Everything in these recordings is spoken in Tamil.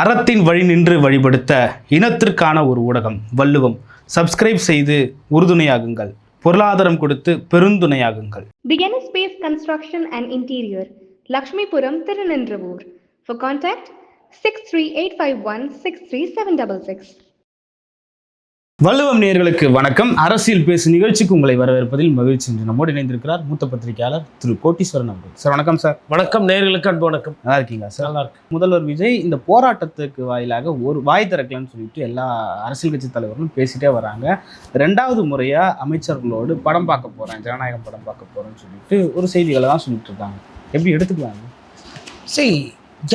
அறத்தின் வழி நின்று வழிபடுத்த இனத்திற்கான ஒரு ஊடகம் வள்ளுவம். சப்ஸ்கிரைப் செய்து உறுதுணையாகுங்கள். பொருளாதாரம் கொடுத்து பெருந்துணையாகுங்கள். Beginner Space Construction and Interior, Lakshmipuram, Tirunendravoor. For contact 63851 63766. வள்ளுவம் நேயர்களுக்கு வணக்கம். அரசியல் பேசு நிகழ்ச்சிக்கு உங்களை வரவேற்பதில் மகிழ்ச்சி. என்று நம்மோடு இணைந்திருக்கிறார் மூத்த பத்திரிகையாளர் திரு கோட்டீஸ்வரன் அவர்கள். சார் வணக்கம். சார் வணக்கம். நேயர்களுக்கு அன்பு வணக்கம். நல்லா இருக்கீங்களா சார்? நல்லா இருக்கு. முதல்வர் விஜய் இந்த போராட்டத்துக்கு வாயிலாக ஒரு வாய் திறக்கலன்னு சொல்லிட்டு எல்லா அரசியல் கட்சி தலைவர்களும் பேசிட்டே வராங்க. 2வது முறையா அமைச்சர்களோடு படம் பார்க்க போறேன், ஜனநாயகம் படம் பார்க்க போறேன்னு சொல்லிட்டு ஒரு செய்திகளை தான் சொல்லிட்டு இருக்காங்க. எப்படி எடுத்துக்கலாங்க? சரி,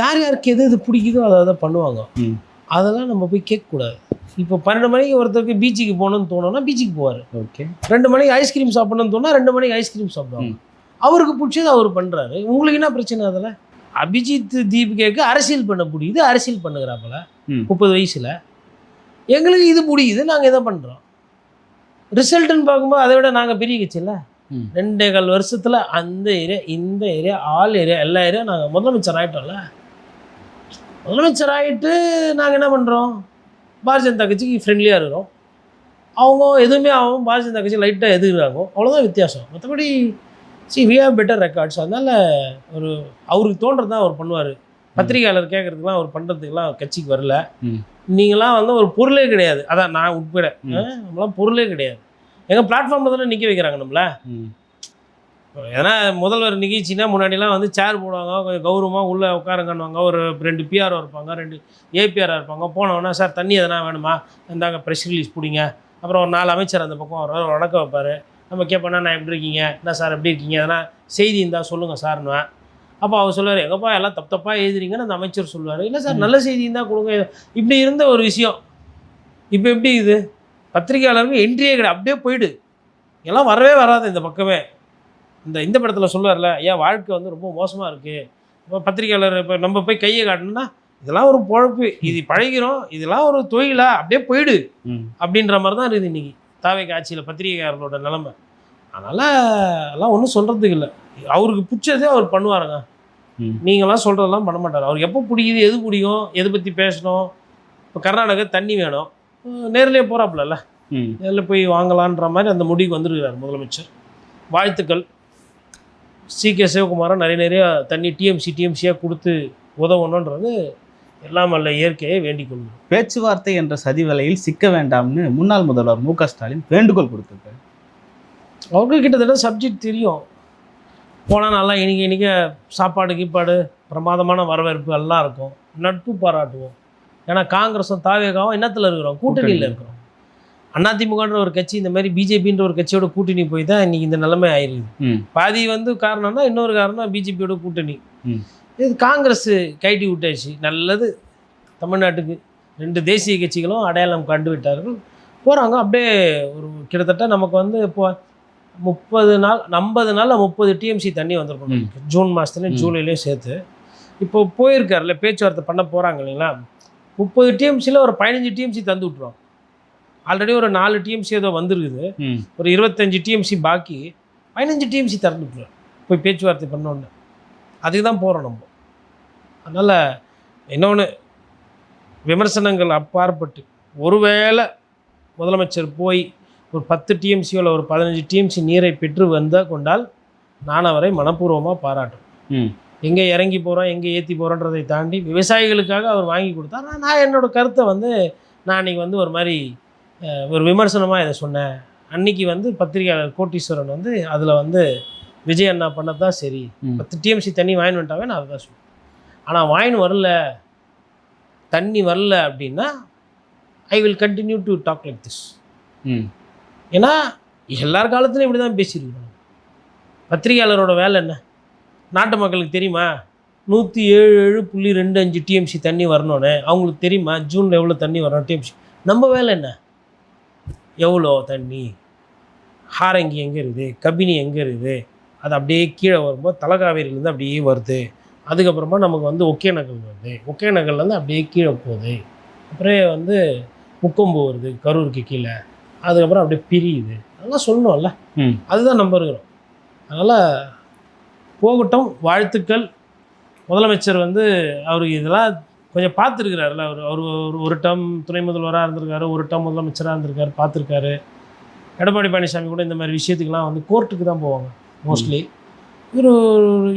யார் யாருக்கு எது பிடிக்குதோ அதை பண்ணுவாங்க. அதெல்லாம் நம்ம போய் கேட்கக்கூடாது. இப்போ 12 மணிக்கு ஒருத்தருக்கு பீச்சுக்கு போகணும்னு தோணுன்னா பீச்சுக்கு போவார். ஓகே. 2 மணிக்கு ஐஸ்கிரீம் சாப்பிடணும்னு தோணா 2 மணிக்கு ஐஸ்கிரீம் சாப்பிடுவாங்க. அவருக்கு பிடிச்சது அவர் பண்ணுறாரு. உங்களுக்கு என்ன பிரச்சனை அதில்? அபிஜித் தீபிகாவுக்கு அரசியல் பண்ண பிடிக்குது, அரசியல் பண்ணுகிறாப்புல 30 வயசில். எங்களுக்கு இது பிடிக்குது, நாங்கள் இதை பண்ணுறோம். ரிசல்ட்டுன்னு பார்க்கும்போது அதை விட நாங்கள் பெரிய கட்சி இல்லை. 2.25 வருஷத்தில் அந்த ஏரியா, இந்த ஏரியா, ஆல் ஏரியா, எல்லா ஏரியா நாங்கள் முதலமைச்சர் ஆகிட்டோம்ல. முதலமைச்சர் ஆகிட்டு நாங்கள் என்ன பண்ணுறோம்? பாரதிய ஜனதா கட்சிக்கு ஃப்ரெண்ட்லியாக இருக்கிறோம். அவங்க எதுவுமே ஆகும், பாரதிய ஜனதா கட்சி லைட்டாக எதுக்குறாங்க, அவ்வளோதான் வித்தியாசம். மற்றபடி வி ஹேவ் பெட்டர் ரெக்கார்ட்ஸ். அதனால் ஒரு அவருக்கு தோன்றது தான் அவர் பண்ணுவார். பத்திரிகையாளர் கேட்குறதுக்குலாம் அவர் பண்ணுறதுக்கெலாம் கட்சிக்கு வரல. நீங்களாம் வந்து ஒரு பொருளே கிடையாது. அதான் நான் உட்பட நம்மளாம் பொருளே கிடையாது. எங்கள் பிளாட்ஃபார்மில் தானே நிற்க வைக்கிறாங்க நம்மளை. ஏன்னா முதல்வர் நிகழ்ச்சின்னா முன்னாடிலாம் வந்து சேர் போடுவாங்க, கொஞ்சம் கௌரவமாக உள்ளே உட்காரங்கன்னுவாங்க. ஒரு 2 பிஆர்ஓ இருப்பாங்க, 2 ஏபிஆராக இருப்பாங்க. போனோன்னா சார் தண்ணி எதனா வேணுமா, இந்தாங்க ப்ரெஸ் ரிலீஸ் பிடிங்க. அப்புறம் ஒரு 4 அமைச்சர் அந்த பக்கம் ஒரு வணக்கம் வைப்பார். நம்ம கேட்போன்னா நான் எப்படி இருக்கீங்க, என்ன சார் எப்படி இருக்கீங்க, எதனா செய்தி இருந்தால் சொல்லுங்கள் சார்னுவேன். அப்போ அவர் சொல்லுவார், எங்கப்பா எல்லாம் தப்பாக எழுதுறீங்கன்னு அந்த அமைச்சர் சொல்லுவார். இல்லை சார் நல்ல செய்தி இருந்தால் கொடுங்க. இப்படி இருந்த ஒரு விஷயம் இப்போ எப்படி இது? பத்திரிகையாளருக்கு என்ட்ரியே கிடையாது, அப்படியே போயிடு. எல்லாம் வரவே வராது இந்த பக்கமே. இந்த படத்தில் சொல்லுவார்ல, ஐயா வாழ்க்கை வந்து ரொம்ப மோசமாக இருக்குது. இப்போ பத்திரிகையாளர் இப்போ நம்ம போய் கையை காட்டணும்னா இதெல்லாம் ஒரு பொழப்பு, இது பழகிறோம், இதெல்லாம் ஒரு தொழிலா, அப்படியே போயிடு அப்படின்ற மாதிரி தான் இருக்குது இன்றைக்கி தாவேக ஆட்சியில் பத்திரிகையாளர்களோட நிலைமை. அதனால் எல்லாம் ஒன்றும் சொல்கிறதுக்கு இல்லை. அவருக்கு பிடிச்சதே அவர் பண்ணுவாருங்க. நீங்களாம் சொல்கிறதெல்லாம் பண்ண மாட்டார். அவருக்கு எப்போ பிடிக்குது, எது பிடிக்கும், எதை பற்றி பேசணும். இப்போ கர்நாடகா தண்ணி வேணும், நேரிலே போகிறாப்புல, நேரில் போய் வாங்கலான்ற மாதிரி அந்த முடிவுக்கு வந்துருக்கிறார் முதலமைச்சர். வாழ்த்துக்கள். சி.கே. சிவகுமாரை நிறைய தண்ணி டிஎம்சியாக கொடுத்து உதவணுன்றது எல்லாம் அல்ல இயற்கையை வேண்டிக் கொள்ளும். பேச்சுவார்த்தை என்ற சதி வலையில் சிக்க வேண்டாம்னு முன்னாள் முதல்வர் மு.க. ஸ்டாலின் வேண்டுகோள் கொடுத்துருக்காரு. அவருக்கு கிட்டத்தட்ட சப்ஜெக்ட் தெரியும். போனால் நல்லா இன்றைக்கி சாப்பாடு கீப்பாடு பிரமாதமான வரவேற்பு எல்லாம் இருக்கும், நட்பு பாராட்டுவோம். ஏன்னா காங்கிரஸும் தாவேகாவும் என்னத்தில் இருக்கிறோம், கூட்டணியில் இருக்கிறோம். அதிமுகன்ற ஒரு கட்சி இந்த மாதிரி பிஜேபின்ற ஒரு கட்சியோட கூட்டணி போய் தான் இன்றைக்கி இந்த நிலைமை ஆயிருக்குது. பாதி வந்து காரணம்னா இன்னொரு காரணம் பிஜேபியோட கூட்டணி. இது காங்கிரஸ் கைட்டி விட்டாச்சு. நல்லது, தமிழ்நாட்டுக்கு 2 தேசிய கட்சிகளும் அடையாளம் கண்டு விட்டார்கள், போகிறாங்க. அப்படியே ஒரு கிட்டத்தட்ட நமக்கு வந்து இப்போ 30 நாள் 50 நாளில் 30 டிஎம்சி தண்ணி வந்திருக்கணும். ஜூன் மாதத்துலேயும் ஜூலையிலையும் சேர்த்து இப்போ போயிருக்காருல்ல, பேச்சுவார்த்தை பண்ண போகிறாங்க இல்லைங்களா. 30 டிஎம்சியில் ஒரு 15 டிஎம்சி தந்து விட்ருவோம். ஆல்ரெடி ஒரு 4 டிஎம்சி ஏதோ வந்துருக்குது, ஒரு 25 டிஎம்சி பாக்கி, 15 டிஎம்சி திறந்துட்டுருவோம் போய் பேச்சுவார்த்தை பண்ணோன்னு. அதுக்கு தான் போகிறோம் நம்ம. அதனால் இன்னொன்று, விமர்சனங்கள் அப்பாற்பட்டு ஒருவேளை முதலமைச்சர் போய் ஒரு 10 டிஎம்சியோ இல்லை ஒரு 15 டிஎம்சி நீரை பெற்று வந்தால் கொண்டால் நான் அவரை மனப்பூர்வமாக பாராட்டும். எங்கே இறங்கி போகிறோம், எங்கே ஏற்றி போகிறோன்றதை தாண்டி விவசாயிகளுக்காக அவர் வாங்கி கொடுத்தா நான் என்னோடய கருத்தை வந்து நான் அன்றைக்கி வந்து ஒரு மாதிரி ஒரு விமர்சனமாக இதை சொன்னேன். அன்றைக்கி வந்து பத்திரிகையாளர் கோட்டீஸ்வரன் வந்து அதில் வந்து விஜய் அண்ணா பண்ணதான் சரி, 10 டிஎம்சி தண்ணி வாங்கின்னு வந்துட்டாவே நான் அதை தான் சொல்லுவேன். ஆனால் வாங்கின்னு வரல, தண்ணி வரல அப்படின்னா I will continue to talk like this. ஏன்னா எல்லார் காலத்துலையும் இப்படி தான் பேசியிருக்கணும். பத்திரிகையாளரோட வேலை என்ன? நாட்டு மக்களுக்கு தெரியுமா 107.25 டிஎம்சி தண்ணி வரணுன்னு? அவங்களுக்கு தெரியுமா ஜூனில் எவ்வளோ தண்ணி வரணும் டிஎம்சி? நம்ம வேலை என்ன? எவ்வளோ தண்ணி, ஹாரங்கி எங்கே இருக்குது, கபினி எங்கே இருக்குது, அது அப்படியே கீழே வரும்போது தலகாவேரியிலேருந்து அப்படியே வருது. அதுக்கப்புறமா நமக்கு வந்து ஒகேனக்கல் வருது, ஒகேனக்கல்லேருந்து அப்படியே கீழே போகுது, அப்புறம் வந்து முக்கொம்பு வருது கரூருக்கு கீழே, அதுக்கப்புறம் அப்படியே பிரியுது. அதெல்லாம் சொல்லணும்ல, அதுதான் நம்ம இருக்கிறோம். அதனால் போகட்டும், வாழ்த்துக்கள். முதலமைச்சர் வந்து அவருக்கு இதெல்லாம் கொஞ்சம் பார்த்துருக்கிறாருல. அவர் ஒரு டேர்ம் துணை முதல்வராக இருந்திருக்காரு, ஒரு டேர்ம் முதலமைச்சராக இருந்திருக்காரு, பார்த்துருக்காரு. எடப்பாடி பழனிசாமி கூட இந்த மாதிரி விஷயத்துக்கெலாம் வந்து கோர்ட்டுக்கு தான் போவாங்க மோஸ்ட்லி.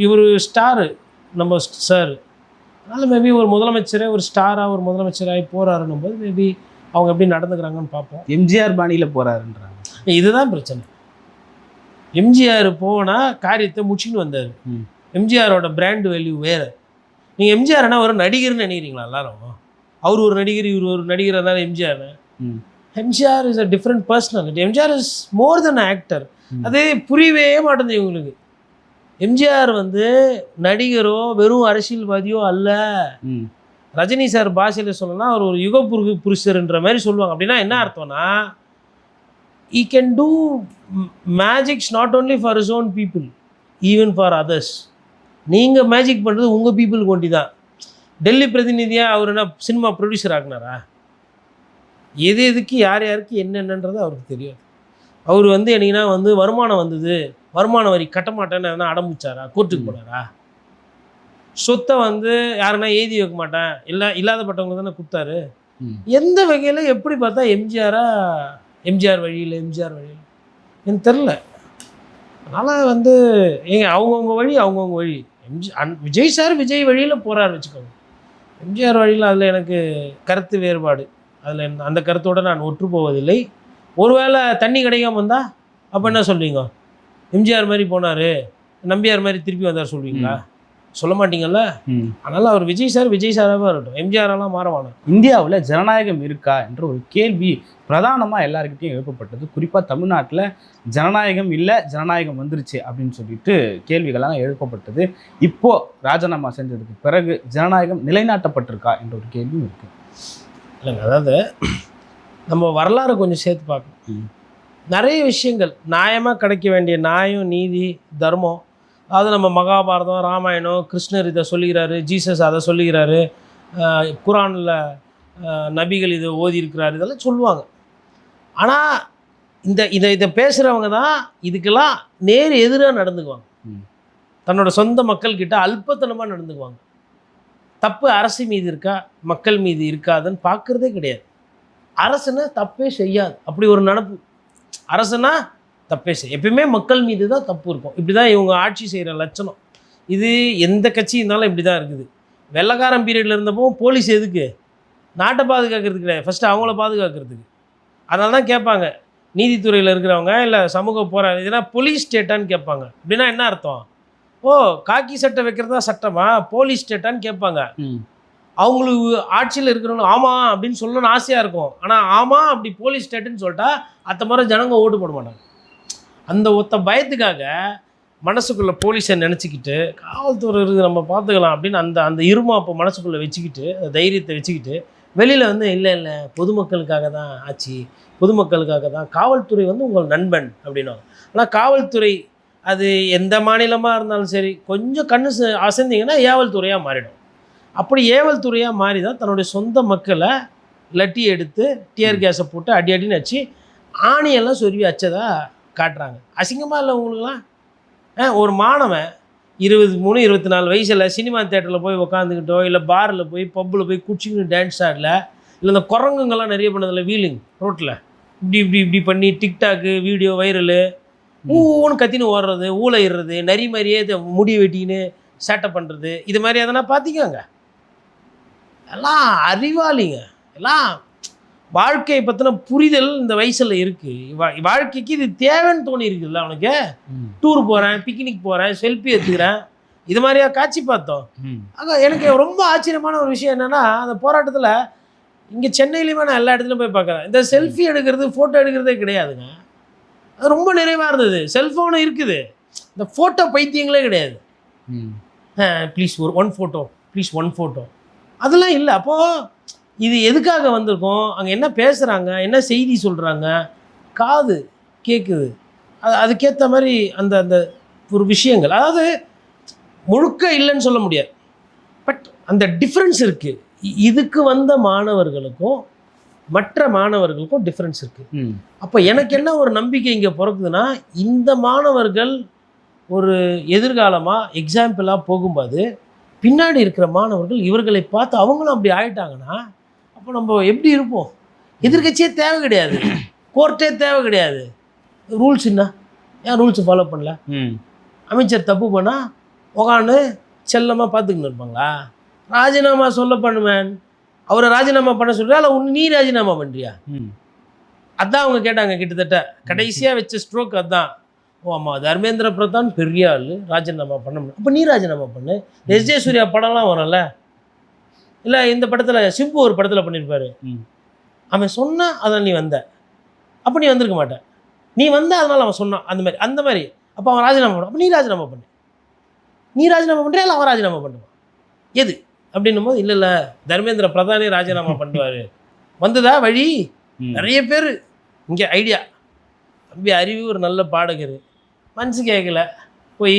இவர் ஸ்டாரு நம்ம சார். அதனால் மேபி ஒரு முதலமைச்சரே ஒரு ஸ்டாராக ஒரு முதலமைச்சராகி போகிறாருன்னும் போது மேபி அவங்க எப்படி நடந்துக்கிறாங்கன்னு பார்ப்போம். எம்ஜிஆர் பாணியில் போகிறாருன்றாங்க. இதுதான் பிரச்சனை. எம்ஜிஆர் போனால் காரியத்தை முடிச்சுன்னு வந்தார். எம்ஜிஆரோட பிராண்ட் வேல்யூ வேறு. நீங்கள் எம்ஜிஆர்னா ஒரு நடிகர்னு நினைக்கிறீங்களா எல்லாரும்? அவர் ஒரு நடிகர், இவர் ஒரு நடிகர், அதனால MGR. MGR is a different personality. MGR is more then actor. அது புரியவே மாட்டேங்குது இவங்களுக்கு. எம்ஜிஆர் வந்து நடிகரோ வெறும் அரசியல்வாதியோ அல்ல. ரஜினி சார் பாஷையில் சொல்லணும்னா அவர் ஒரு யுக புருஷர்ன்ற மாதிரி சொல்லுவாங்க. அப்படின்னா என்ன அர்த்தம்னா, he can do magics not only for his own people, even for others. நீங்கள் மேஜிக் பண்ணுறது உங்கள் பீப்புளுக்கு ஒண்டி தான். டெல்லி பிரதிநிதியாக அவர் என்ன சினிமா ப்ரொடியூசர் ஆகினாரா? எதுக்கு யார் யாருக்கு என்னென்னன்றது அவருக்கு தெரியாது. அவர் வந்து என்னைக்குன்னா வந்து வருமானம் வந்தது, வருமான வரி கட்ட மாட்டேன்னு எதனா அடம்பிச்சாரா? கோர்ட்டுக்கு போனாரா? சொத்தை வந்து யாருன்னா எழுதி வைக்க மாட்டேன் இல்லாதப்பட்டவங்க தானே கொடுத்தாரு. எந்த வகையில் எப்படி பார்த்தா எம்ஜிஆர் வழியில் எனக்கு தெரில. அதனால் வந்து அவங்கவுங்க வழி. விஜய் சார் விஜய் வழியில் போகிறாரு வச்சுக்கோங்க. எம்ஜிஆர் வழியில் அதில் எனக்கு கருத்து வேறுபாடு. அதில் அந்த கருத்தோடு நான் ஒற்று போவதில்லை. ஒருவேளை தண்ணி கிடைக்காம வந்தால் அப்போ என்ன சொல்வீங்க? எம்ஜிஆர் மாதிரி போனார், நம்பியார் மாதிரி திருப்பி வந்தார் சொல்வீங்களா? சொல்ல மாட்டீங்கல்ல. அதனால் அவர் விஜய் சாராகவே இருக்கட்டும், எம்ஜிஆரெல்லாம் மாறவான. இந்தியாவில் ஜனநாயகம் இருக்கா என்ற ஒரு கேள்வி பிரதானமாக எல்லாருக்கிட்டையும் எழுப்பப்பட்டது. குறிப்பாக தமிழ்நாட்டில் ஜனநாயகம் இல்லை, ஜனநாயகம் வந்துருச்சு அப்படின்னு சொல்லிட்டு கேள்விகளாக எழுப்பப்பட்டது. இப்போது ராஜினாமா செஞ்சதுக்கு பிறகு ஜனநாயகம் நிலைநாட்டப்பட்டிருக்கா என்ற ஒரு கேள்வியும் இருக்குது. இல்லைங்க, அதாவது நம்ம வரலாறு கொஞ்சம் சேர்த்து பார்க்கணும். நிறைய விஷயங்கள் நியாயமாக கிடைக்க வேண்டிய நியாயம், நீதி, தர்மம், அதாவது நம்ம மகாபாரதம், ராமாயணம், கிருஷ்ணர் இதை சொல்லுகிறாரு, ஜீசஸ் அதை சொல்லுகிறாரு, குரானில் நபிகள் இதை ஓதி இருக்கிறாரு, இதெல்லாம் சொல்லுவாங்க. ஆனால் இதை பேசுகிறவங்க தான் இதுக்கெல்லாம் நேர் எதிராக நடந்துக்குவாங்க. தன்னோட சொந்த மக்கள்கிட்ட அல்பத்தனமாக நடந்துக்குவாங்க. தப்பு அரசு மீது இருக்கா, மக்கள் மீது இருக்காதுன்னு பார்க்குறதே கிடையாது. அரசுனா தப்பே செய்யாது, அப்படி ஒரு நடப்பு. அரசுனா தப்பே எப்பயுமே மக்கள் மீது தான் தப்பு இருக்கும். இப்படி தான் இவங்க ஆட்சி செய்கிற லட்சணம். இது எந்த கட்சி இருந்தாலும் இப்படி தான் இருக்குது. வெள்ளைக்காரன் பீரியடில் இருந்தப்போ போலீஸ் எதுக்கு? நாட்டை பாதுகாக்கிறதுக்கு கிடையாது, ஃபஸ்ட்டு அவங்கள பாதுகாக்கிறதுக்கு. அதனால தான் கேட்பாங்க நீதித்துறையில் இருக்கிறவங்க, இல்லை சமூக போராட்டம், இதெல்லாம் போலீஸ் ஸ்டேட்டான்னு கேட்பாங்க. அப்படின்னா என்ன அர்த்தம்? ஓ, காக்கி சட்டை வைக்கிறதா சட்டமா, போலீஸ் ஸ்டேட்டான்னு கேட்பாங்க. அவங்களுக்கு ஆட்சியில் இருக்கிறவங்க ஆமாம் அப்படின்னு சொல்லணும்னு ஆசையாக இருக்கும். ஆனால் ஆமாம் அப்படி போலீஸ் ஸ்டேட்டுன்னு சொல்லிட்டா அத்த மாதிரி ஜனங்க ஓட்டு போட மாட்டாங்க. அந்த ஒத்த பயத்துக்காக மனசுக்குள்ளே போலீஸை நினச்சிக்கிட்டு காவல்துறை இருக்குது நம்ம பார்த்துக்கலாம் அப்படின்னு அந்த இருமாப்பை மனசுக்குள்ளே வச்சுக்கிட்டு, அந்த தைரியத்தை வச்சுக்கிட்டு வெளியில் வந்து இல்லை பொதுமக்களுக்காக தான் ஆட்சி, பொதுமக்களுக்காக தான் காவல்துறை வந்து உங்கள் நண்பன் அப்படின்னா. ஆனால் காவல்துறை அது எந்த மாநிலமாக இருந்தாலும் சரி, கொஞ்சம் கண்ணு அசைந்திங்கன்னா ஏவல் துறையாக மாறிடும். அப்படி ஏவல் துறையாக மாறி தான் தன்னுடைய சொந்த மக்களை லட்டி எடுத்து டியர் கேஸை போட்டு அடின்னு வச்சு ஆணியெல்லாம் சொருவி வச்சதாக காட்டுறாங்க. அசிங்கமாக இல்லை உங்களுக்குலாம்? ஒரு மாணவன் 23, 24 வயசில் சினிமா தேட்டரில் போய் உக்காந்துக்கிட்டோ, இல்லை பாரில் போய் பப்பில் போய் குச்சிக்கிட்டு டான்ஸ் ஆடல, இல்லை இந்த குரங்குங்கள்லாம் நிறைய பண்ணதில்ல, வீலிங் ரோட்டில் இப்படி பண்ணி டிக்டாக்கு வீடியோ வைரலு ஊன்னு கத்தின்னு ஓடுறது, ஊழையிடுறது, நரி மாதிரியே முடி வெட்டின்னு சேட்டை பண்ணுறது, இது மாதிரி எதனா பார்த்திக்காங்க. எல்லாம் அறிவாளிங்க. எல்லாம் வாழ்க்கையை பற்றின புரிதல் இந்த வயசில் இருக்குது. வாழ்க்கைக்கு இது தேவைன்னு தோணி இருக்குதுல்ல அவனுக்கு. டூர் போகிறேன், பிக்னிக் போகிறேன், செல்ஃபி எடுத்துக்கிறேன், இது மாதிரியா காட்சி பார்த்தோம். ஆக எனக்கு ரொம்ப ஆச்சரியமான ஒரு விஷயம் என்னென்னா, அந்த போராட்டத்தில் இங்கே சென்னையிலையுமே நான் எல்லா இடத்துலையும் போய் பார்க்குறேன், இந்த செல்ஃபி எடுக்கிறது, ஃபோட்டோ எடுக்கிறதே கிடையாதுங்க. அது ரொம்ப நிறைவாக இருந்தது. செல்ஃபோனும் இருக்குது, இந்த ஃபோட்டோ பைத்தியங்களே கிடையாது. ப்ளீஸ் ஒன் ஃபோட்டோ அதெல்லாம் இல்லை. அப்போது இது எதுக்காக வந்திருக்கோம், அங்கே என்ன பேசுகிறாங்க, என்ன செய்தி சொல்கிறாங்க, காது கேட்குது, அதுக்கேற்ற மாதிரி அந்த ஒரு விஷயங்கள், அதாவது முழுக்க இல்லைன்னு சொல்ல முடியாது, பட் அந்த டிஃப்ரென்ஸ் இருக்குது. இதுக்கு வந்த மாணவர்களுக்கும் மற்ற மாணவர்களுக்கும் டிஃப்ரென்ஸ் இருக்குது. அப்போ எனக்கு என்ன ஒரு நம்பிக்கை இங்கே பிறக்குதுன்னா, இந்த மாணவர்கள் ஒரு எதிர்காலமாக எக்ஸாம்பிளாக போகும்போது பின்னாடி இருக்கிற மாணவர்கள் இவர்களை பார்த்து அவங்களும் அப்படி ஆயிட்டாங்கன்னா அப்போ நம்ம எப்படி இருப்போம்? எதிர்க்கட்சியே தேவை கிடையாது, கோர்ட்டே தேவை கிடையாது. ரூல்ஸ் என்ன? ஏன் ரூல்ஸ் ஃபாலோ பண்ணல? அமைச்சர் தப்பு பண்ணால் உக்காந்து செல்லமாக பார்த்துக்கின்னு இருப்பாங்களா? ராஜினாமா சொல்ல பண்ணுவேன். அவரை ராஜினாமா பண்ண சொல்றியா இல்லை நீ ராஜினாமா பண்ணுறியா? அதான் அவங்க கேட்டாங்க. கிட்டத்தட்ட கடைசியாக வச்ச ஸ்ட்ரோக் அதுதான். ஓ ஆமாம், தர்மேந்திர பிரதான் பெரிய ஆள், ராஜினாமா பண்ண முடியும். அப்போ நீ ராஜினாமா பண்ணு. எஸ்ஜே சூர்யா படம்லாம் வரும்ல, இல்லை இந்த படத்தில் சிம்பு ஒரு படத்தில் பண்ணியிருப்பாரு. அவன் சொன்னா அதான் நீ வந்த, அப்போ நீ வந்திருக்க மாட்டேன். நீ வந்த அதனால் அவன் சொன்னான் அந்த மாதிரி. அப்போ அவன் ராஜினாமா பண்ண, அப்போ நீ ராஜினாமா பண்ணு. நீ ராஜினாமா பண்ணுறியா இல்லை அவன் ராஜினாமா பண்ணுவான்? எது அப்படின்னும் போது இல்லை தர்மேந்திர பிரதானே ராஜினாமா பண்ணுவார். வந்ததா வழி? நிறைய பேர் இங்கே ஐடியா. தம்பி அறிவு ஒரு நல்ல பாடகர், மனசு கேட்கல, போய்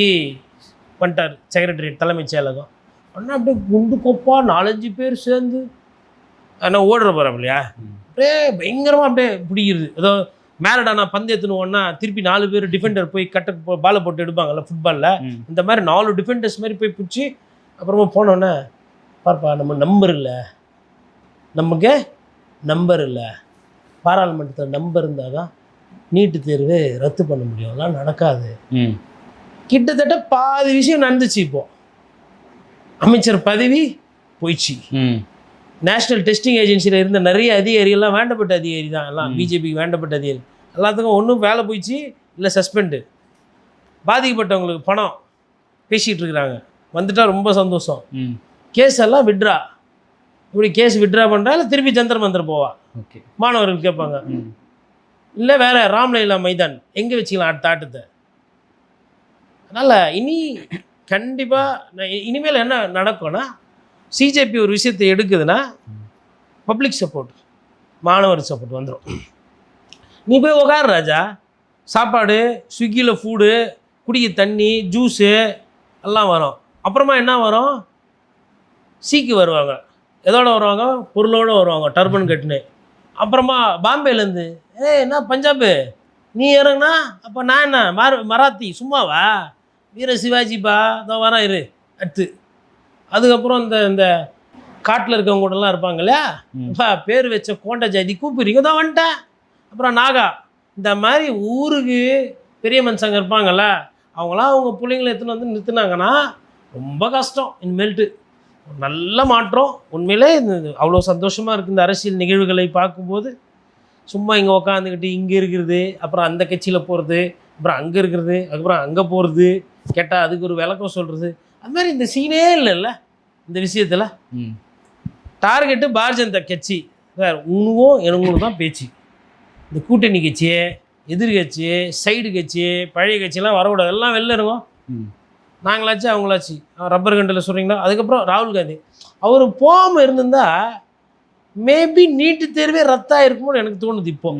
பண்ணிட்டார் செக்ரட்டரியேட் தலைமைச் செயலகம். ஆனால் அப்படியே குண்டு கொப்பா 4-5 பேர் சேர்ந்து ஆனால் ஓடுற போகிறோம் இல்லையா, அப்படியே பயங்கரமாக அப்படியே பிடிக்கிறது. ஏதோ மேரடானா பந்தயத்துன்னு ஒன்றா திருப்பி 4 பேர் டிஃபெண்டர் போய் பாலை போட்டு எடுப்பாங்கல்ல ஃபுட்பாலில், இந்த மாதிரி 4 டிஃபெண்டர்ஸ் மாதிரி போய் பிடிச்சி அப்புறமா போனோன்னே பார்ப்பா நம்ம நம்பர் இல்லை, நமக்கு நம்பர் இல்லை, பாராளுமன்றத்தில் நம்பர் இருந்தால் தான் நீட்டு தேர்வு ரத்து பண்ண முடியும். அதெல்லாம் நடக்காது. கிட்டத்தட்ட பாதி விஷயம் நடந்துச்சு. இப்போ அமைச்சர் பதவி போயிடுச்சு. நேஷ்னல் டெஸ்டிங் ஏஜென்சியில் இருந்த நிறைய அதிகாரிகள்லாம் வேண்டப்பட்ட அதிகாரி தான், எல்லாம் பிஜேபிக்கு வேண்டப்பட்ட அதிகாரி. எல்லாத்துக்கும் ஒன்றும் வேலை போயிடுச்சு, இல்லை சஸ்பெண்டு. பாதிக்கப்பட்டவங்களுக்கு பணம் பேசிகிட்டு இருக்கிறாங்க. வந்துட்டால் ரொம்ப சந்தோஷம். கேஸ் எல்லாம் விட்ரா. இப்படி கேஸ் விட்ரா பண்ணுறா இல்லை திருப்பி ஜந்தர் மந்தர் போவா? ஓகே, மாணவர்கள் கேட்பாங்க. இல்லை வேறு ராம்லைலா மைதான் எங்கே வச்சுக்கலாம் அடுத்த ஆட்டத்தை? அதனால் இனி கண்டிப்பாக இனிமேல் என்ன நடக்கும்னா, சிஜேபி ஒரு விஷயத்தை எடுக்குதுன்னா பப்ளிக் சப்போர்ட், மாணவர் சப்போர்ட் வந்துடும். நீ போய் உட்காரு ராஜா, சாப்பாடு ஸ்விக்கியில் ஃபுட்டு, குடிக்க தண்ணி, ஜூஸு எல்லாம் வரும். அப்புறமா என்ன வரும்? சீக்கு வருவாங்க. எதோட வருவாங்க? பொருளோடு வருவாங்க, டர்பன் கட்டுன்னு. அப்புறமா பாம்பேலேருந்து என்ன பஞ்சாபு நீ இறங்குனா, அப்போ நான் என்ன மராத்தி சும்மாவா? வீர சிவாஜிப்பா தான் வரேன் இரு அடுத்து. அதுக்கப்புறம் இந்த காட்டில் இருக்கவங்க கூடலாம் இருப்பாங்க இல்லையா, இப்போ பேர் வச்ச கோண்டை ஜாதி கூப்பிடுறீங்க தான் வந்துட்டேன். அப்புறம் நாகா, இந்த மாதிரி ஊருக்கு பெரிய மனுஷங்க இருப்பாங்கள்ல, அவங்களாம் அவங்க பிள்ளைங்களை எடுத்துன்னு வந்து நிறுத்தினாங்கன்னா ரொம்ப கஷ்டம். இனிமேல்ட்டு நல்ல மாற்றம். உண்மையிலே அவ்வளோ சந்தோஷமாக இருக்குது இந்த அரசியல் நிகழ்வுகளை பார்க்கும்போது. சும்மா இங்கே உக்காந்துக்கிட்டு இங்கே இருக்கிறது, அப்புறம் அந்த கட்சியில் போகிறது, அப்புறம் அங்கே இருக்கிறது, அதுக்கப்புறம் அங்கே போகிறது, கேட்டால் அதுக்கு ஒரு விளக்கம் சொல்கிறது, அது மாதிரி இந்த சீனே இல்லைல்ல இந்த விஷயத்தில். டார்கெட்டு பாரதிய ஜனதா கட்சி வேறு, உனவும் எனக்கும் தான் பேச்சு. இந்த கூட்டணி கட்சி, எதிர்கட்சி, சைடு கட்சி, பழைய கட்சியெல்லாம் வரக்கூடாது, எல்லாம் வெளில இருக்கும். நாங்களாச்சு அவங்களாச்சு ரப்பர் கண்டில் சொல்கிறீங்களா. அதுக்கப்புறம் ராகுல் காந்தி அவர் போகாமல் இருந்திருந்தால் மேபி நீட்டு தேர்வே ரத்தாக இருக்குமோன்னு எனக்கு தோணுது. இப்போ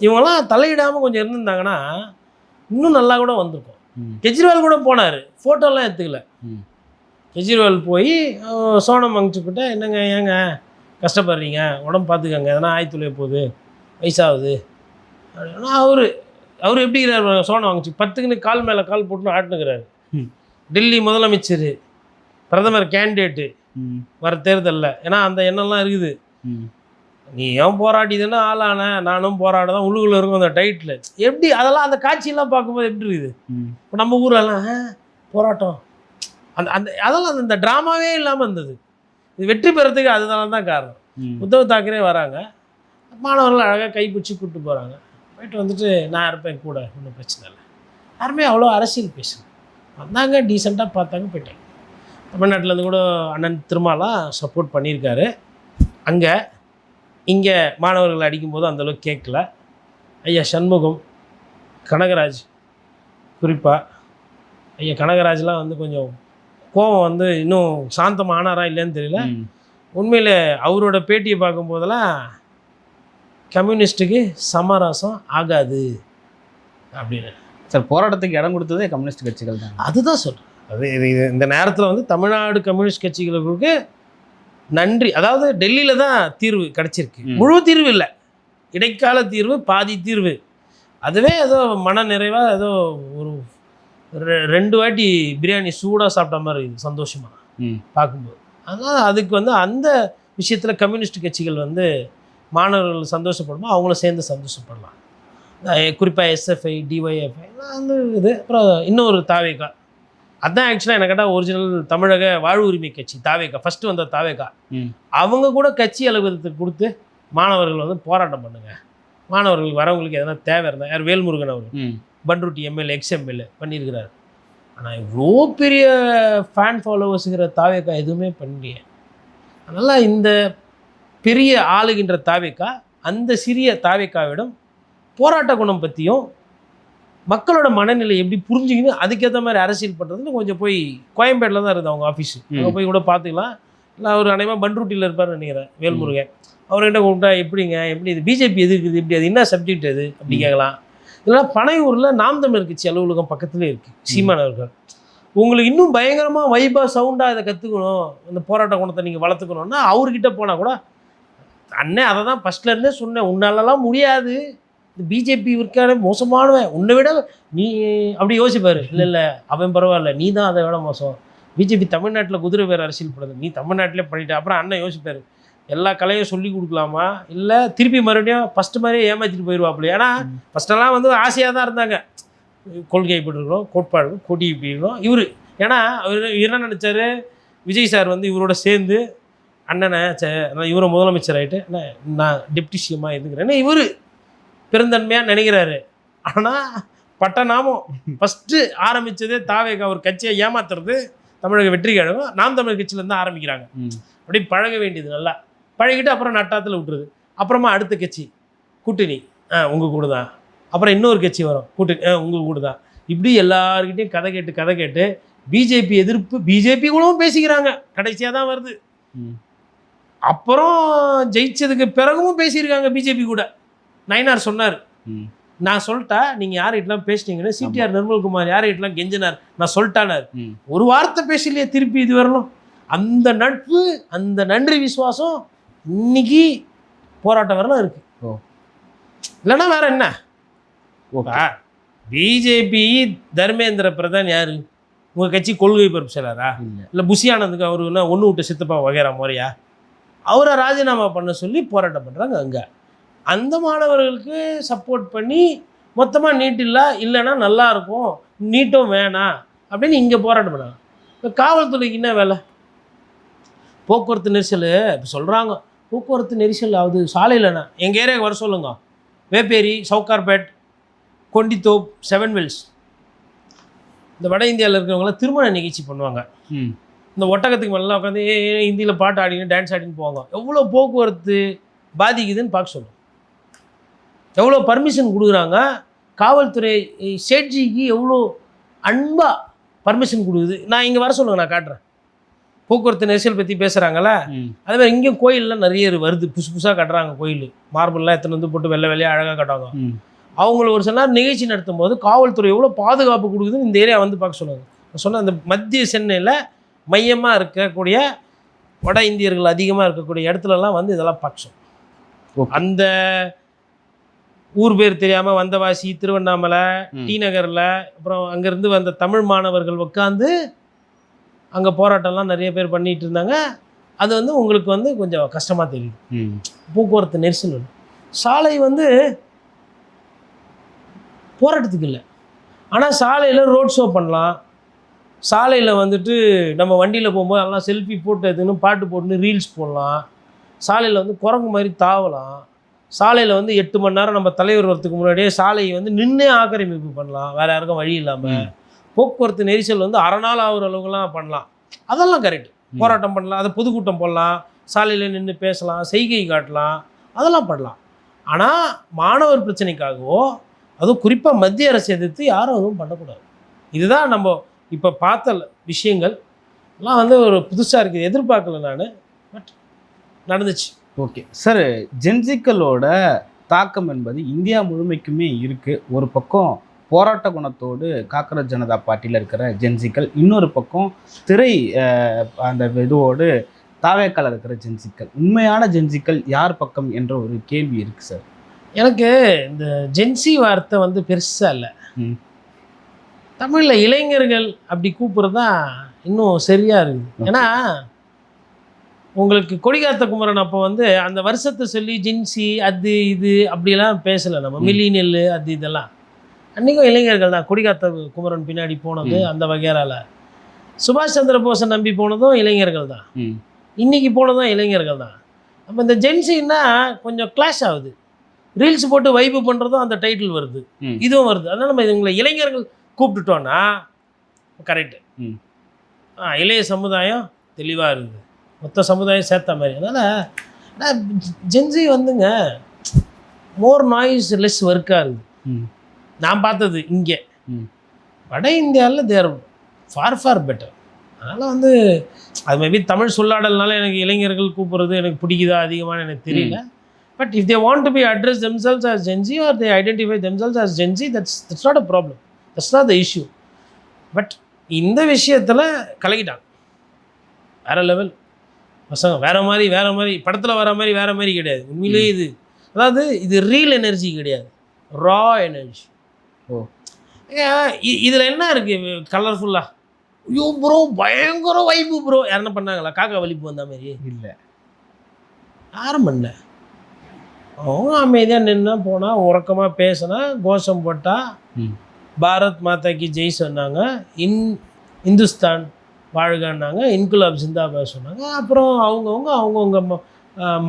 இவங்கெல்லாம் தலையிடாமல் கொஞ்சம் இருந்திருந்தாங்கன்னா இன்னும் நல்லா கூட வந்திருக்கும். கெஜ்ரிவால் கூட போனார், ஃபோட்டோலாம் எடுத்துக்கல. கெஜ்ரிவால் போய் சோனம் வாங்கிச்சுக்கிட்ட, என்னங்க ஏங்க கஷ்டப்படுறீங்க, உடம்பு பார்த்துக்கங்க, எதனா ஆயத்துலைய போகுது, வயசாகுது அப்படின்னா அவர் எப்படி இருக்கிறார்? சோனம் வாங்கிச்சு 10க்குன்னு கால் மேலே கால் போட்டுன்னு ஆட்டுனுக்கிறாரு. டெல்லி முதலமைச்சர், பிரதமர் கேண்டிடேட்டு வர தேர்தலில். ஏன்னா அந்த எண்ணம்லாம் இருக்குது. நீ ஏன் போராட்டிதுன்னா ஆளான நானும் போராட தான் உள்ளுக்குள்ளே இருக்கும் அந்த டைட்டில். எப்படி அதெல்லாம் அந்த காட்சியெல்லாம் பார்க்கும்போது எப்படி இருக்குது? இப்போ நம்ம ஊரெல்லாம் போராட்டம் அதெல்லாம் இந்த ட்ராமாவே இல்லாமல் இருந்தது. இது வெற்றி பெறத்துக்கு அதனால தான் காரணம். உத்தவ் தாக்கரே வராங்க, மாணவர்கள் அழகாக கைப்பிடிச்சி கூப்பிட்டு போகிறாங்க. போயிட்டு வந்துட்டு நான் இருப்பேன் கூட, ஒன்றும் பிரச்சனை இல்லை. யாருமே அவ்வளோ அரசியல் பேசணும். வந்தாங்க, டீசெண்டாக பார்த்தாங்க, போயிட்டாங்க. தமிழ்நாட்டிலேருந்து கூட அண்ணன் திருமாலாம் சப்போர்ட் பண்ணியிருக்காரு. அங்கே இங்கே மாணவர்கள் அடிக்கும்போது அந்தளவுக்கு கேட்கல. ஐயா சண்முகம், கனகராஜ், குறிப்பாக ஐயா கனகராஜ்லாம் வந்து கொஞ்சம் கோபம் வந்து இன்னும் சாந்தம் ஆனாரா இல்லைன்னு தெரியல. உண்மையில் அவரோட பேட்டியை பார்க்கும்போதெல்லாம் கம்யூனிஸ்ட்டுக்கு சமரசம் ஆகாது அப்படின்னு. சார், போராட்டத்துக்கு இடம் கொடுத்ததே கம்யூனிஸ்ட் கட்சிகள் தான். அதுதான் சொல்கிறேன். அது இது இந்த நேரத்தில் வந்து தமிழ்நாடு கம்யூனிஸ்ட் கட்சிகளுக்கு நன்றி. அதாவது டெல்லியில் தான் தீர்வு கிடச்சிருக்கு, முழு தீர்வு இல்லை, இடைக்கால தீர்வு, பாதி தீர்வு. அதுவே ஏதோ மன நிறைவாக ஏதோ ஒரு 2 வாட்டி பிரியாணி சூடாக சாப்பிட்ட மாதிரி இருக்குது, சந்தோஷமாக. பார்க்கும்போது. அதனால் அதுக்கு வந்து அந்த விஷயத்தில் கம்யூனிஸ்ட் கட்சிகள் வந்து மாணவர்கள் சந்தோஷப்படுமோ அவங்களும் சேர்ந்து சந்தோஷப்படலாம். குறிப்பாக எஸ்எஃப்ஐ, டிஒய்எஃப்ஐ வந்து இது. அப்புறம் இன்னொரு தாவேகா, அதுதான் ஆக்சுவலாக எனக்கு கேட்டால் ஒரிஜினல் தமிழக வாழ்வு உரிமை கட்சி தாவேகா, ஃபஸ்ட்டு வந்த தாவேகா. அவங்க கூட கட்சி அலுவலகத்துக்கு கொடுத்து மாணவர்கள் வந்து போராட்டம் பண்ணுங்க, மாணவர்களுக்கு வரவங்களுக்கு எதனா தேவை இருந்தால், யார் வேல்முருகன் அவர்கள் பண்ருட்டி எம்எல்ஏ எக்ஸ்எம்எல்ஏ பண்ணியிருக்கிறார். ஆனால் இவ்வளோ பெரிய ஃபேன் ஃபாலோவர்ஸுங்கிற தாவேக்கா எதுவுமே பண்ணலையே. அதனால் இந்த பெரிய ஆளுகின்ற தாவேக்கா அந்த சிறிய தாவேக்காவிடம் போராட்ட குணம் பற்றியும் மக்களோட மனநிலை எப்படி புரிஞ்சுக்கின்னு அதுக்கேற்ற மாதிரி அரசியல் பண்ணுறதுன்னு கொஞ்சம் போய் கோயம்பேட்டில் தான் இருக்குது அவங்க ஆஃபீஸு, அங்கே போய் கூட பார்த்துக்கலாம். இல்லை அவர் அனைவரும் பண்ருட்டியில் இருப்பார்னு நினைக்கிறேன் வேல்முருகன். அவர்கிட்ட கூப்பிட்டா எப்படிங்க, எப்படி இது பிஜேபி எது இருக்குது, இப்படி அது என்ன சப்ஜெக்ட் அது அப்படி கேட்கலாம். இதெல்லாம் பனையூரில் நாம் தமிழர் கட்சி அலுவலகம் பக்கத்துலேயே இருக்குது. சீமான் அவர்கள் உங்களுக்கு இன்னும் பயங்கரமாக வைபாக சவுண்டாக இதை கற்றுக்கணும், இந்த போராட்ட குணத்தை நீங்கள் வளர்த்துக்கணுன்னா அவர்கிட்ட போனால் கூட அண்ணே அதை தான் ஃபஸ்ட்லேருந்தே சொன்னேன், உன்னாலலாம் முடியாது, இந்த பிஜேபி இருக்கான மோசமானவன், உன்னை விட நீ அப்படி யோசிப்பார். இல்லை அவன் பரவாயில்ல, நீ தான் அதை விட மோசம், பிஜேபி தமிழ்நாட்டில் குதிரை வேறு அரசியல் பண்ணுது, நீ தமிழ்நாட்டிலே பண்ணிட்ட. அப்புறம் அண்ணன் யோசிப்பார், எல்லா கலையும் சொல்லி கொடுக்கலாமா, இல்லை திருப்பி மறுபடியும் ஃபஸ்ட்டு மாதிரியே ஏமாற்றிட்டு போயிடுவாப்புல. ஏன்னா ஃபஸ்ட்டெல்லாம் வந்து ஆசையாக தான் இருந்தாங்க, கொள்கை இப்படி இருக்கணும், கோட்பாடு கொடி இப்படி இருக்கணும். இவர் ஏன்னா அவர் என்ன நினச்சார், விஜய் சார் வந்து இவரோட சேர்ந்து அண்ணனை இவரை முதலமைச்சர் ஆகிட்டு நான் டெப்டி சிஎம்மாக இருந்துக்கிறேன்னு இவர் பெருந்தன்மையாக நினைக்கிறாரு. ஆனால் பட்டநாமம் ஃபஸ்ட்டு ஆரம்பித்ததே தாவேகா ஒரு கட்சியை ஏமாத்துறது தமிழக வெற்றி கழகம் நாம் தமிழர் கட்சியிலேருந்து ஆரம்பிக்கிறாங்க. அப்படி பழக வேண்டியது நல்லா பழகிட்டு அப்புறம் நட்டாத்தில் விட்டுருது. அப்புறமா அடுத்த கட்சி கூட்டணி உங்கள் கூட தான், அப்புறம் இன்னொரு கட்சி வரும் கூட்டணி உங்கள் கூட தான். இப்படி எல்லாருக்கிட்டையும் கதை கேட்டு பிஜேபி எதிர்ப்பு பிஜேபி கூடவும் பேசிக்கிறாங்க, கடைசியாக தான் வருது. அப்புறம் ஜெயிச்சதுக்கு பிறகும் பேசியிருக்காங்க பிஜேபி கூட. நயினார் சொன்னார், நான் சொல்லிட்டா நீங்கள் யார்கிட்டலாம் பேசினீங்கன்னு, சிடிஆர் நிர்மல்குமார் யார்கிட்டலாம் கெஞ்சினார், நான் சொல்லிட்டானார். ஒரு வார்த்தை பேசலையே திருப்பி இது வரணும். அந்த நட்பு அந்த நன்றி விசுவாசம் இன்னைக்கு போராட்டம் வரலாம் இருக்கு. இல்லைன்னா வேற என்ன? பிஜேபி தர்மேந்திர பிரதான் யாரு, உங்கள் கட்சி கொள்கை பரப்பு செயலாரா, இல்லை புஷியானந்துக்கு அவரு என்ன ஒன்று விட்டு சித்தப்பா வகைரா முறையா, அவரை ராஜினாமா பண்ண சொல்லி போராட்டம் பண்ணுறாங்க. அங்கே அந்த மாணவர்களுக்கு சப்போர்ட் பண்ணி மொத்தமாக நீட் இல்லைன்னா நல்லாயிருக்கும், நீட்டும் வேணாம் அப்படின்னு இங்கே போராட்டம் பண்ணாங்க. இப்போ காவல்துறைக்கு என்ன வேலை? போக்குவரத்து நெரிசல் இப்போ சொல்கிறாங்க, போக்குவரத்து நெரிசல் ஆகுது சாலையிலண்ணா, எங்கள் ஏரியாவுக்கு வர சொல்லுங்க, வேப்பேரி, சவுகார்பேட், கொண்டித்தோப், 7 Mills, இந்த வட இந்தியாவில் இருக்கிறவங்களாம் திருமண நிகழ்ச்சி பண்ணுவாங்க. இந்த ஒட்டகத்துக்கு மேலாம் உட்காந்து ஹிந்தியில் பாட்டு ஆடின்னு டான்ஸ் ஆடின்னு போவாங்க. எவ்வளோ போக்குவரத்து பாதிக்குதுன்னு பார்க்க சொல்லுவோம். எவ்வளோ பர்மிஷன் கொடுக்குறாங்க காவல்துறை, சேட்ஜிக்கு எவ்வளோ அன்பாக பர்மிஷன் கொடுக்குது. நான் இங்கே வர சொல்லுங்கள், நான் காட்டுறேன். போக்குவரத்து நெரிசல் பற்றி பேசுகிறாங்களே, அதே மாதிரி இங்கேயும் கோயிலெலாம் நிறைய வருது, புதுசாக கட்டுறாங்க கோயில், மார்பிள்லாம் எத்தனை வந்து போட்டு வெள்ளை வெள்ளையாக அழகாக கட்டுவாங்க. அவங்கள ஒரு சில நேரம் நிகழ்ச்சி நடத்தும் போது காவல்துறை எவ்வளோ பாதுகாப்பு கொடுக்குதுன்னு இந்த ஏரியா வந்து பார்க்க சொல்லுவாங்க. நான் சொன்ன அந்த மத்திய சென்னையில் மையமாக இருக்கக்கூடிய வட இந்தியர்கள் அதிகமாக இருக்கக்கூடிய இடத்துலலாம் வந்து இதெல்லாம் பார்க்க. அந்த ஊர் பேர் தெரியாமல் வந்தவாசி, திருவண்ணாமலை, டி நகரில், அப்புறம் அங்கேருந்து வந்த தமிழ் மாணவர்கள் உட்காந்து அங்கே போராட்டம்லாம் நிறைய பேர் பண்ணிகிட்டு இருந்தாங்க. அது வந்து உங்களுக்கு வந்து கொஞ்சம் கஷ்டமாக தெரியும். போக்குவரத்து நெரிசல் சாலை வந்து போராட்டத்துக்கு இல்லை, ஆனால் சாலையில் ரோட் ஷோ பண்ணலாம், சாலையில் வந்துட்டு நம்ம வண்டியில் போகும்போது எல்லாம் செல்ஃபி போட்டு எதுன்னு பாட்டு போட்டுன்னு ரீல்ஸ் போடலாம், சாலையில் வந்து குரங்கு மாதிரி தாவலாம், சாலையில் வந்து 8 மணி நேரம் நம்ம தலைவர் வரத்துக்கு முன்னாடியே சாலையை வந்து நின்று ஆக்கிரமிப்பு பண்ணலாம், வேறு யாருக்கும் வழி இல்லாமல். போக்குவரத்து நெரிசல் வந்து அரை நாள் ஆகிற அளவுக்குலாம் பண்ணலாம், அதெல்லாம் கரெக்ட். போராட்டம் பண்ணலாம், அதை பொதுக்கூட்டம் போடலாம், சாலையில் நின்று பேசலாம், செய்கை காட்டலாம், அதெல்லாம் பண்ணலாம். ஆனால் மாணவர் பிரச்சனைக்காகவோ அதுவும் குறிப்பாக மத்திய அரசு எதிர்த்து யாரும் அதுவும் பண்ணக்கூடாது. இதுதான் நம்ம இப்போ பார்த்த விஷயங்கள் எல்லாம் வந்து ஒரு புதுசாக இருக்குது, எதிர்பார்க்கல நான், பட் நடந்துச்சு. ஓகே சார், ஜென்சிக்களோட தாக்கம் என்பது இந்தியா முழுமைக்குமே இருக்குது. ஒரு பக்கம் போராட்ட குணத்தோடு காங்கிரஸ் ஜனதா பார்ட்டியில் இருக்கிற ஜென்சிக்கள், இன்னொரு பக்கம் திரை அந்த இதுவோடு தாவேக்கால இருக்கிற ஜென்சிக்கள். உண்மையான ஜென்சிக்கள் யார் பக்கம் என்ற ஒரு கேள்வி இருக்குது சார். எனக்கு இந்த ஜென்சி வார்த்தை வந்து பெருசாக இல்லை, தமிழில் இளைஞர்கள் அப்படி கூப்பிட்றது தான் இன்னும் சரியாக இருக்குது. ஏன்னா உங்களுக்கு கொடிகாத்த குமரன் அப்போ வந்து அந்த வருஷத்தை சொல்லி ஜின்சி அது இது அப்படியெல்லாம் பேசலை நம்ம, மில்லியனல் அது இதெல்லாம். அன்றைக்கும் இளைஞர்கள் தான் கொடிகாத்த குமரன் பின்னாடி போனது அந்த வகையாரால். சுபாஷ் சந்திர போஸை நம்பி போனதும் இளைஞர்கள் தான், இன்றைக்கி போனதும் இளைஞர்கள் தான். அப்போ இந்த ஜென்சின்னா கொஞ்சம் கிளாஷ் ஆகுது, ரீல்ஸ் போட்டு வைப்பு பண்ணுறதும் அந்த டைட்டில் வருது, இதுவும் வருது. அதனால் நம்ம இவங்களை இளைஞர்கள் கூப்பிட்டுட்டோன்னா கரெக்டு. இளைய சமுதாயம் தெளிவாக இருக்குது, மொத்த சமுதாயம் சேர்த்த மாதிரி. அதனால் ஜென்சி வந்துங்க மோர் நாய்ஸ் லெஸ் ஒர்க்காக இருக்குது. நான் பார்த்தது இங்கே வட இந்தியாவில் தேர் ஃபார் பெட்டர். அதனால் வந்து அது மேபி தமிழ் சொல்லாடல்னால எனக்கு இளைஞர்கள் கூப்பிட்றது எனக்கு பிடிக்குதா அதிகமாக எனக்கு தெரியல. But if they want to be address themselves as Gen Z or they identify themselves as Gen Z, that's not a problem, that's not the issue. But இந்த விஷயத்தில் கலக்கிட்டாங்க வேறு லெவல் பசங்க. வேறு மாதிரி படத்தில் வர மாதிரி வேறு மாதிரி கிடையாது உண்மையிலேயே. இது அதாவது இது ரியல் எனர்ஜி கிடையாது, ரா எனர்ஜி. இதில் என்ன இருக்குது கலர்ஃபுல்லாக? ஐயோ ப்ரோ பயங்கர வைப்பு ப்ரோ. யாருன்னா பண்ணாங்களா? காக்கா வலிப்பு வந்த மாதிரி இல்லை, யாரும் பண்ணல. அவங்க அமைதியாக நின்று போனால், உறக்கமாக பேசினா, கோஷம் போட்டால், பாரத் மாதா கி ஜெய் சொன்னாங்க, இந்துஸ்தான் வாழ்கன்னாங்க, இன்குலாப் ஜிந்தாபாத் சொன்னாங்க. அப்புறம் அவங்கவுங்க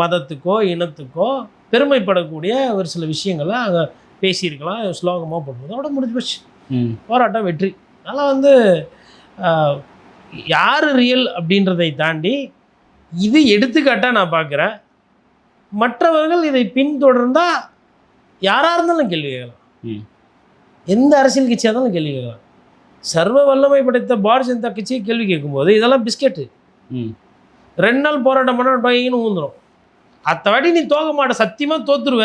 மதத்துக்கோ இனத்துக்கோ பெருமைப்படக்கூடிய ஒரு சில விஷயங்களை அங்கே பேசியிருக்கலாம், ஸ்லோகமாக போடும்போது அதோட முடிஞ்சு போச்சு, போராட்டம் வெற்றி. அதனால் வந்து யார் ரியல் அப்படின்றதை தாண்டி இது எடுத்துக்காட்டாக நான் பார்க்குறேன். மற்றவர்கள் இதை பின்தொடர்ந்தால் யாராக இருந்தாலும் கேள்வி கேட்கலாம், எந்த அரசியல் கட்சியாக இருந்தாலும் கேள்வி கேட்கலாம். சர்வ வல்லமை படைத்த பாரதிய ஜனதா கட்சியை கேள்வி கேட்கும்போது இதெல்லாம் பிஸ்கெட்டு. 2 நாள் போராட்டம் பண்ணால் பையன்னு ஊந்துடும். அத்த வாட்டி நீ தோக்க மாட்ட, சத்தியமாக தோத்துருவ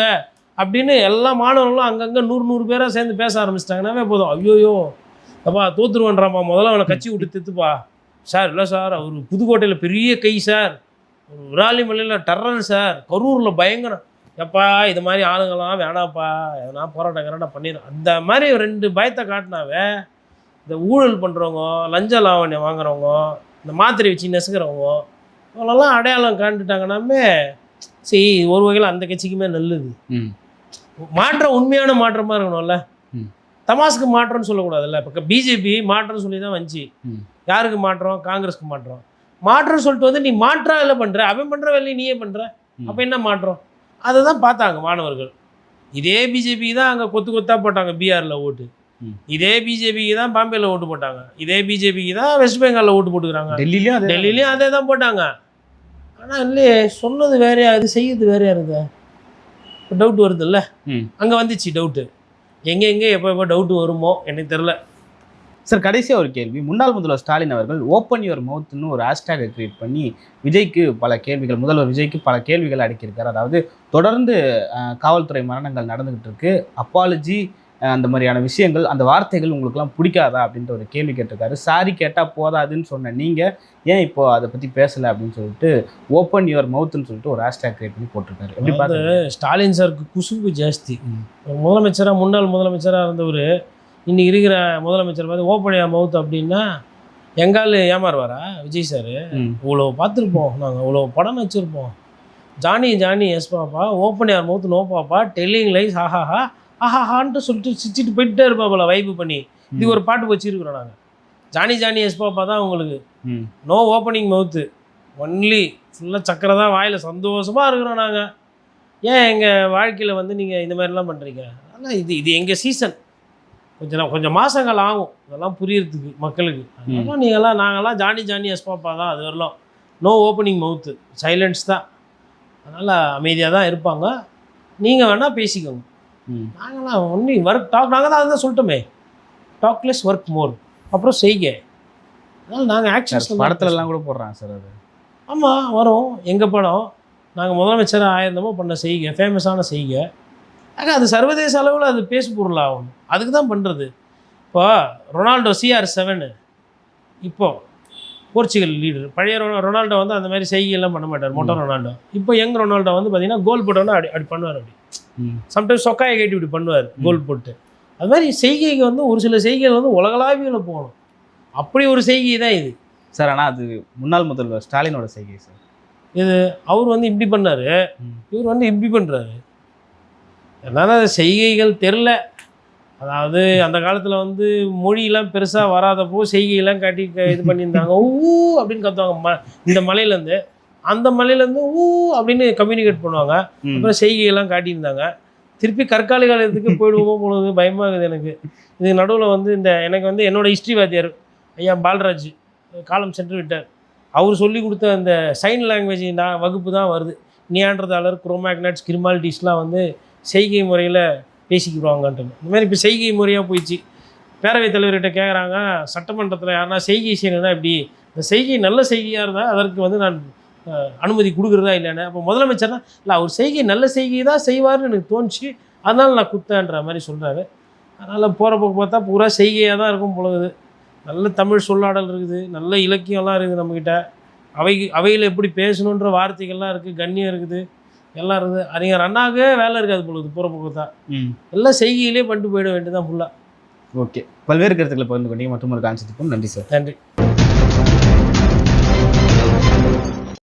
அப்படின்னு எல்லா மாணவர்களும் அங்கங்கே 100 பேராக சேர்ந்து பேச ஆரம்பிச்சிட்டாங்கன்னாவே போதும். ஐயோயோ அப்பா தோத்துருவன்றாப்பா, முதல்ல அவனை கட்சி விட்டு தித்துப்பா சார். இல்லை சார், அவர் புதுக்கோட்டையில் பெரிய கை சார், விராலிமலையில் டெரர் சார், கரூரில் பயங்கரம். எப்பா இது மாதிரி ஆளுங்களாம் வேணாப்பா, எதனா போராட்டம் பண்ணிடுறோம். அந்த மாதிரி 2 பயத்தை காட்டினாவே இந்த ஊழல் பண்ணுறவங்க, லஞ்ச லாவண்யம் வாங்குறவங்க, இந்த மாத்திரை வச்சு நெசுக்கிறவங்க, அவங்களெல்லாம் அடையாளம் காண்டுட்டாங்கன்னாமே சரி, ஒரு வகையில் அந்த கட்சிக்குமே நல்லது. மாற்றம் உண்மையான மாற்றமாக இருக்கணும்ல, தமாஸ்க்கு மாற்றம்னு சொல்லக்கூடாதுல்ல. இப்போ பிஜேபி மாற்றம்னு சொல்லி தான் வந்துச்சு. யாருக்கு மாற்றம்? காங்கிரஸ்க்கு மாற்றம். மாற்றம்னு சொல்லிட்டு வந்து நீ மாற்றா இல்லை பண்ணுற, அவன் பண்ணுற வேலையை நீயே பண்ணுற, அப்போ என்ன மாற்றம்? அதை தான் பார்த்தாங்க மாணவர்கள். இதே பிஜேபிக்கு தான் அங்கே கொத்தாக போட்டாங்க பீகாரில் ஓட்டு, இதே பிஜேபிக்கு தான் பாம்பேயில் ஓட்டு போட்டாங்க, இதே பிஜேபிக்கு தான் வெஸ்ட் பெங்காலில் ஓட்டு போட்டுக்கிறாங்க, டெல்லியிலையும் அதே தான் போட்டாங்க. ஆனால் இல்லையே, சொன்னது வேறையா இது, செய்யுது வேறையா இருக்குது. இப்போ டவுட் வருது இல்லை, அங்கே வந்துச்சு டவுட்டு. எங்கே எப்போ டவுட்டு வருமோ எனக்கு தெரில. சார் கடைசியாக ஒரு கேள்வி. முன்னாள் முதல்வர் ஸ்டாலின் அவர்கள் ஓப்பன் யுவர் மவுத்னு ஒரு ஹேஷ்டேகை கிரியேட் பண்ணி விஜய்க்கு பல கேள்விகள், முதல்வர் விஜய்க்கு பல கேள்விகள் அடக்கியிருக்காரு. அதாவது தொடர்ந்து காவல்துறை மரணங்கள் நடந்துகிட்டு இருக்கு, அப்பாலஜி அந்த மாதிரியான விஷயங்கள், அந்த வார்த்தைகள் உங்களுக்குலாம் பிடிக்காதா அப்படின்ற ஒரு கேள்வி கேட்டிருக்காரு. சாரி கேட்டால் போதாதுன்னு சொன்ன நீங்கள் ஏன் இப்போ அதை பற்றி பேசலை அப்படின்னு சொல்லிட்டு ஓப்பன் யுவர் மவுத்னு சொல்லிட்டு ஒரு ஹேஷ்டேக் கிரியேட் பண்ணி போட்டிருக்காரு. எப்படி பார்த்து ஸ்டாலின் சாருக்கு குசும்பு ஜாஸ்தி. முதலமைச்சராக, முன்னாள் முதலமைச்சராக இருந்தவர் இன்றைக்கி இருக்கிற முதலமைச்சர் பார்த்து ஓப்பன் யுவர் மவுத் அப்படின்னா எங்கால் ஏமாறுவாரா விஜய் சார்? இவ்வளோ பார்த்துருப்போம், நாங்கள் இவ்வளோ படம் வச்சுருப்போம். Johnny yes papa, open your mouth no papa, telling lies ஆஹாஹா ஆஹாஹான்ட்டு சொல்லிட்டு சிரிச்சிட்டு போயிட்டே இருப்பாப்பல வைப்பு பண்ணி. இது ஒரு பாட்டு வச்சுருக்குறோம் நாங்கள். ஜானி எஸ் பாப்பா தான் உங்களுக்கு நோ ஓப்பனிங் மவுத்து, ஒன்லி ஃபுல்லாக சக்கரை தான் வாயில், சந்தோஷமாக இருக்கிறோம் நாங்கள். ஏன் எங்கள் வாழ்க்கையில் வந்து நீங்கள் இந்த மாதிரிலாம் பண்ணுறீங்க? ஆனால் இது எங்கள் சீசன், கொஞ்சம் மாதங்கள் ஆகும் இதெல்லாம் புரியறதுக்கு மக்களுக்கு. அதெல்லாம் நாங்கள்லாம் ஜானி எஸ் பாப்பா தான், அது வரலாம் நோ ஓப்பனிங் மவுத்து, சைலன்ஸ் தான். அதனால் அமைதியாக தான் இருப்பாங்க, நீங்கள் வேணால் பேசிக்கோங்க. நாங்களாம் ஒன்லி ஒர்க் டாக், நாங்கள் தான் அதுதான் சொல்லிட்டோமே, டாக்லெஸ் ஒர்க் மோர், அப்புறம் செய்க. அதனால் நாங்கள் ஆக்ஷன்ஸ் படத்துலலாம் கூட போடுறாங்க சார் அது. ஆமாம் வரும், எங்கள் படம் நாங்கள் முதலமைச்சராக ஆயிருந்தமோ பண்ண செய்க, ஃபேமஸான செய்க. ஆக அது சர்வதேச அளவில் அது பேசு பொருள் ஆகும், அதுக்கு தான் பண்ணுறது. இப்போ ரொனால்டோ CR7 இப்போது போர்ச்சுகல் லீடர், பழைய ரொனால்டோ வந்து அந்த மாதிரி செய்கையெல்லாம் பண்ண மாட்டார், மொட்டை ரொனால்டோ. இப்போ யங் ரொனால்டோ வந்து பார்த்திங்கன்னா கோல் போட்டோன்னா அப்படி பண்ணுவார், அப்படி சம்டைம்ஸ் சொக்காயை கேட்டு இப்படி பண்ணுவார் கோல் போட்டு. அது மாதிரி செய்கைக்கு வந்து ஒரு சில செய்கைகள் வந்து உலகளாவியில் போகணும், அப்படி ஒரு செய்கை தான் இது. சார் ஆனால் அது முன்னாள் முதல்வர் ஸ்டாலினோட செய்கை சார். அவர் வந்து இப்படி பண்ணார், இவர் வந்து இப்படி பண்ணுறாரு. அதனால் செய்கைகள் தெரில. அதாவது அந்த காலத்தில் வந்து மொழியெல்லாம் பெருசாக வராதப்போ செய்கையெல்லாம் காட்டி இது பண்ணியிருந்தாங்க. ஊ அப்படின்னு கற்றுவாங்க. இந்த மலையிலேருந்து அந்த மலையிலேருந்து ஊ அப்படின்னு கம்யூனிகேட் பண்ணுவாங்க. அப்புறம் செய்கையெல்லாம் காட்டியிருந்தாங்க. திருப்பி கற்காலி காலத்துக்கு போயிடுவோமோ போனது பயமாக இருக்குது எனக்கு. இது நடுவில் வந்து எனக்கு வந்து என்னோடய ஹிஸ்ட்ரி வாத்தியார் ஐயா பால்ராஜ் காலம் சென்று விட்டார். அவர் சொல்லி கொடுத்த அந்த சைன் லாங்குவேஜ் வகுப்பு தான் வருது. நியாண்டர்தாலர், குரோமேக்னட்ஸ், கிரிமால்டிஸ்லாம் வந்து செய்கை முறையில் பேசிக்கிடுவாங்கன்ட்டு. இந்த மாதிரி இப்போ செய்கை முறையாக போயிடுச்சு. பேரவைத் தலைவர்கிட்ட கேட்குறாங்க, சட்டமன்றத்தில் யாருன்னா செய்கை செய்யணுன்னா இப்படி இந்த செய்கை நல்ல செய்கையாக இருந்தால் அதற்கு வந்து நான் அனுமதி கொடுக்குறதா இல்லைன்னு. அப்போ முதலமைச்சர்னா இல்லை அவர் செய்கை நல்ல செய்கை தான் செய்வார்னு எனக்கு தோணுச்சு, அதனால் நான் குத்தேன்ற மாதிரி சொல்கிறாரு. அதனால் போகிற போக்கு பார்த்தா பூரா செய்கையாக தான் இருக்கும் பொழுது. நல்ல தமிழ் சொல்லாடல் இருக்குது, நல்ல இலக்கியம்லாம் இருக்குது நம்மக்கிட்ட. அவையில் எப்படி பேசணுன்ற வார்த்தைகள்லாம் இருக்குது, கண்ணியம் இருக்குது, எல்லாம் இருக்குது. அறிஞர் அண்ணாவுக்கு வேலை இருக்காது பொழுது போகிற போக்கு தான். எல்லாம் செய்கையிலே பண்ணிட்டு போயிட வேண்டியதான் ஃபுல்லாக. ஓகே, பல்வேறு கருத்துக்களை பகிர்ந்து கொண்டீங்க. மற்றும் ஒரு கான்செப்ட். நன்றி சார். நன்றி.